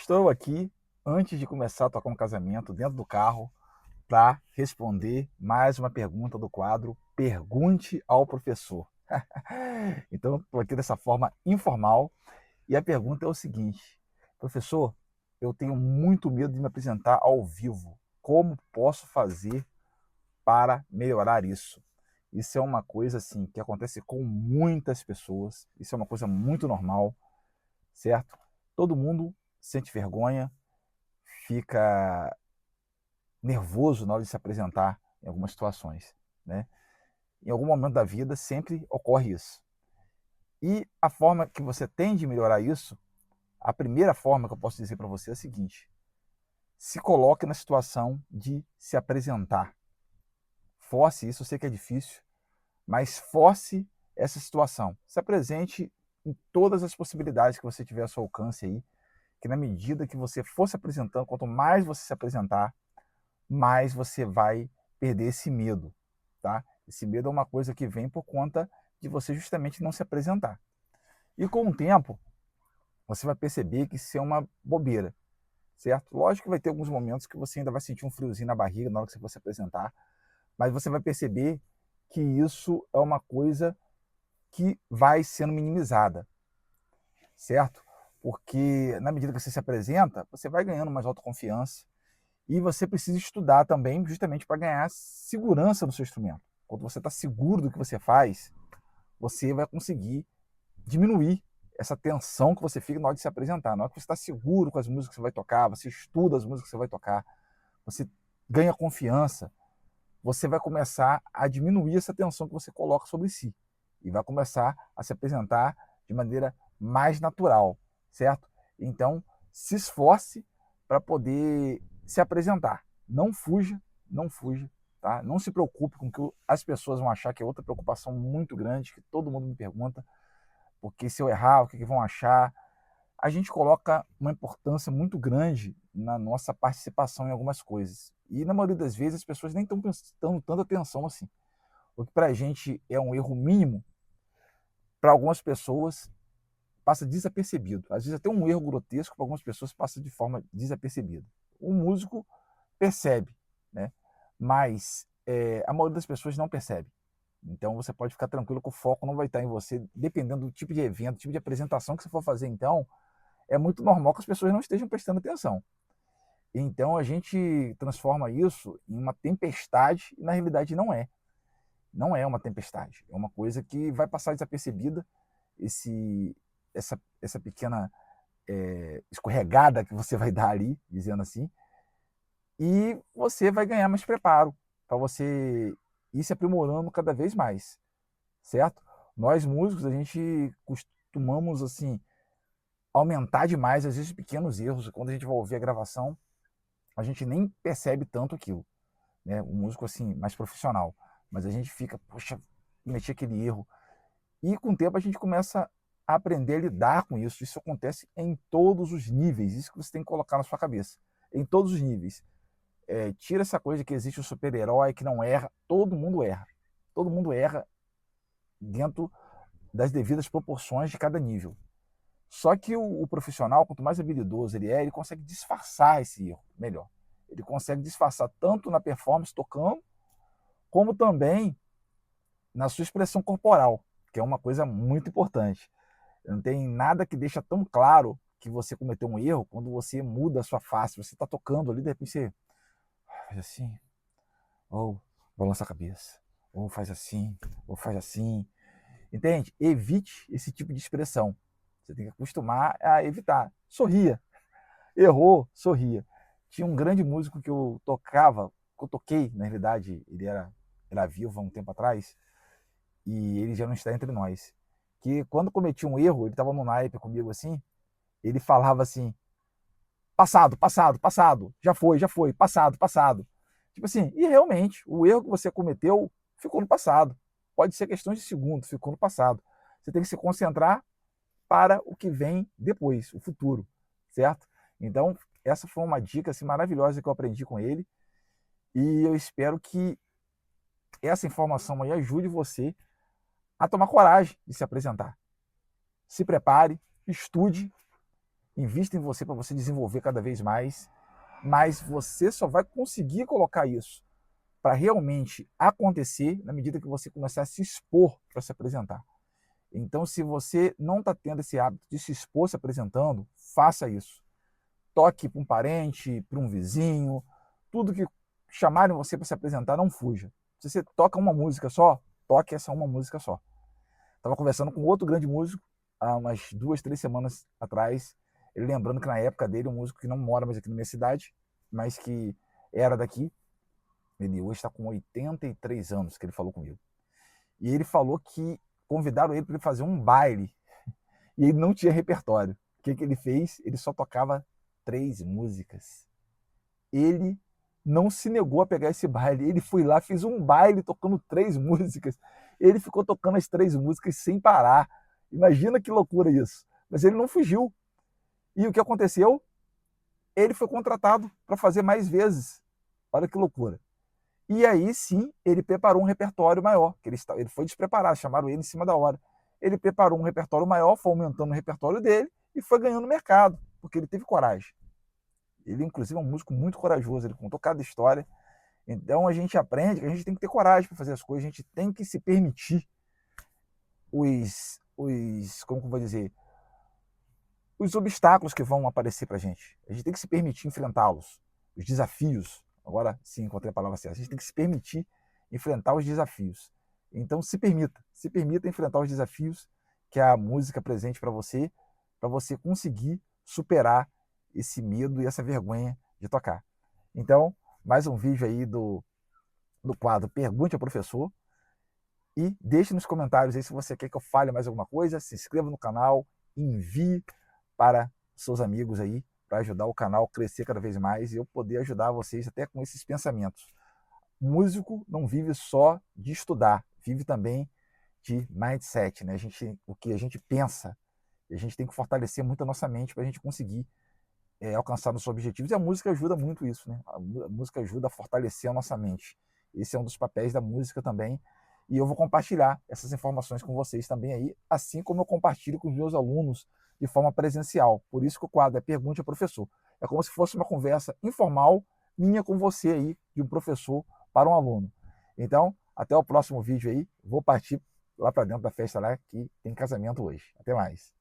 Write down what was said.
Estou aqui, antes de começar a tocar um casamento, dentro do carro, para responder mais uma pergunta do quadro Pergunte ao Professor. Então, estou aqui dessa forma informal e a pergunta é o seguinte: professor, eu tenho muito medo de me apresentar ao vivo. Como posso fazer para melhorar isso? Isso é uma coisa assim que acontece com muitas pessoas, isso é uma coisa muito normal, certo? Todo mundo sente vergonha, fica nervoso na hora de se apresentar em algumas situações, né? Em algum momento da vida sempre ocorre isso. E a forma que você tem de melhorar isso, a primeira forma que eu posso dizer para você é a seguinte: se coloque na situação de se apresentar. Force isso, eu sei que é difícil, mas force essa situação. Se apresente em todas as possibilidades que você tiver ao seu alcance aí, que na medida que você for se apresentando, quanto mais você se apresentar, mais você vai perder esse medo, tá? Esse medo é uma coisa que vem por conta de você justamente não se apresentar. E com o tempo, você vai perceber que isso é uma bobeira, certo? Lógico que vai ter alguns momentos que você ainda vai sentir um friozinho na barriga na hora que você for se apresentar, mas você vai perceber que isso é uma coisa que vai sendo minimizada, certo? Porque na medida que você se apresenta, você vai ganhando mais autoconfiança e você precisa estudar também justamente para ganhar segurança no seu instrumento. Quando você está seguro do que você faz, você vai conseguir diminuir essa tensão que você fica na hora de se apresentar. Na hora que você está seguro com as músicas que você vai tocar, você estuda as músicas que você vai tocar, você ganha confiança, você vai começar a diminuir essa tensão que você coloca sobre si e vai começar a se apresentar de maneira mais natural, certo? Então, se esforce para poder se apresentar. Não fuja, não fuja, tá? Não se preocupe com o que as pessoas vão achar, que é outra preocupação muito grande que todo mundo me pergunta, porque se eu errar, o que vão achar? A gente coloca uma importância muito grande na nossa participação em algumas coisas. E na maioria das vezes as pessoas nem estão prestando tanta atenção assim. O que para a gente é um erro mínimo, para algumas pessoas passa desapercebido. Às vezes até um erro grotesco para algumas pessoas passa de forma desapercebida. O músico percebe, né? Mas a maioria das pessoas não percebe. Então você pode ficar tranquilo que o foco não vai estar em você, dependendo do tipo de evento, tipo de apresentação que você for fazer. Então, é muito normal que as pessoas não estejam prestando atenção. Então a gente transforma isso em uma tempestade e na realidade não é. Não é uma tempestade. É uma coisa que vai passar desapercebida. Essa pequena escorregada que você vai dar ali, dizendo assim, e você vai ganhar mais preparo para você ir se aprimorando cada vez mais, certo? Nós músicos, a gente costumamos assim aumentar demais às vezes pequenos erros. Quando a gente vai ouvir a gravação, a gente nem percebe tanto aquilo, né? Um músico assim mais profissional, mas a gente fica, poxa, cometi aquele erro. E com o tempo a gente começa a aprender a lidar com isso. Isso acontece em todos os níveis. Isso que você tem que colocar na sua cabeça. Em todos os níveis. Tira essa coisa que existe o super-herói que não erra. Todo mundo erra. Todo mundo erra dentro das devidas proporções de cada nível. Só que o profissional, quanto mais habilidoso ele é, ele consegue disfarçar esse erro melhor. Ele consegue disfarçar tanto na performance tocando, como também na sua expressão corporal, que é uma coisa muito importante. Não tem nada que deixa tão claro que você cometeu um erro quando você muda a sua face. Você está tocando ali, de repente você faz assim, ou balança a cabeça, ou faz assim, ou faz assim. Entende? Evite esse tipo de expressão. Você tem que acostumar a evitar. Sorria. Errou, sorria. Tinha um grande músico que eu tocava, que eu toquei, na realidade, ele era vivo há um tempo atrás, e ele já não está entre nós. Que quando cometia um erro, ele estava no naipe comigo assim, ele falava assim: passado, passado, passado, já foi, passado, passado. Tipo assim, e realmente, o erro que você cometeu ficou no passado. Pode ser questões de segundos, ficou no passado. Você tem que se concentrar para o que vem depois, o futuro, certo? Então, essa foi uma dica assim, maravilhosa que eu aprendi com ele e eu espero que essa informação aí ajude você a tomar coragem de se apresentar. Se prepare, estude invista em você para você desenvolver cada vez mais, mas você só vai conseguir colocar isso para realmente acontecer na medida que você começar a se expor para se apresentar. Então, se você não está tendo esse hábito de se expor se apresentando, faça isso. Toque para um parente, para um vizinho, tudo que chamarem você para se apresentar, não fuja. Se você toca uma música só, toque essa uma música só. Estava conversando com outro grande músico há umas 2, 3 semanas atrás, ele lembrando que na época dele, um músico que não mora mais aqui na minha cidade, mas que era daqui, ele hoje está com 83 anos, que ele falou comigo. E ele falou que convidaram ele para ele fazer um baile e ele não tinha repertório. O que ele fez? Ele só tocava 3 músicas. Ele não se negou a pegar esse baile. Ele foi lá, fez um baile tocando 3 músicas. Ele ficou tocando as 3 músicas sem parar. Imagina que loucura isso. Mas ele não fugiu. E o que aconteceu? Ele foi contratado para fazer mais vezes. Olha que loucura. E aí sim, ele preparou um repertório maior, que ele foi despreparado, chamaram ele em cima da hora. Ele preparou um repertório maior, foi aumentando o repertório dele e foi ganhando mercado, porque ele teve coragem. Ele, inclusive, é um músico muito corajoso, ele contou cada história. Então a gente aprende que a gente tem que ter coragem para fazer as coisas, a gente tem que se permitir como que eu vou dizer, os obstáculos que vão aparecer para a gente. A gente tem que se permitir enfrentá-los, os desafios. Agora sim, encontrei a palavra certa. A gente tem que se permitir enfrentar os desafios. Então se permita enfrentar os desafios que a música apresente para você conseguir superar esse medo e essa vergonha de tocar. Então, mais um vídeo aí do quadro Pergunte ao Professor. E deixe nos comentários aí se você quer que eu fale mais alguma coisa. Se inscreva no canal, envie para seus amigos aí, para ajudar o canal a crescer cada vez mais e eu poder ajudar vocês até com esses pensamentos. Músico não vive só de estudar, vive também de mindset, né? O que a gente pensa, e a gente tem que fortalecer muito a nossa mente para a gente conseguir alcançar os objetivos. E a música ajuda muito isso, né? A música ajuda a fortalecer a nossa mente. Esse é um dos papéis da música também. E eu vou compartilhar essas informações com vocês também aí, assim como eu compartilho com os meus alunos de forma presencial. Por isso que o quadro é Pergunte ao Professor. É como se fosse uma conversa informal minha com você aí, de um professor para um aluno. Então, até o próximo vídeo aí. Vou partir lá para dentro da festa lá, que tem casamento hoje. Até mais.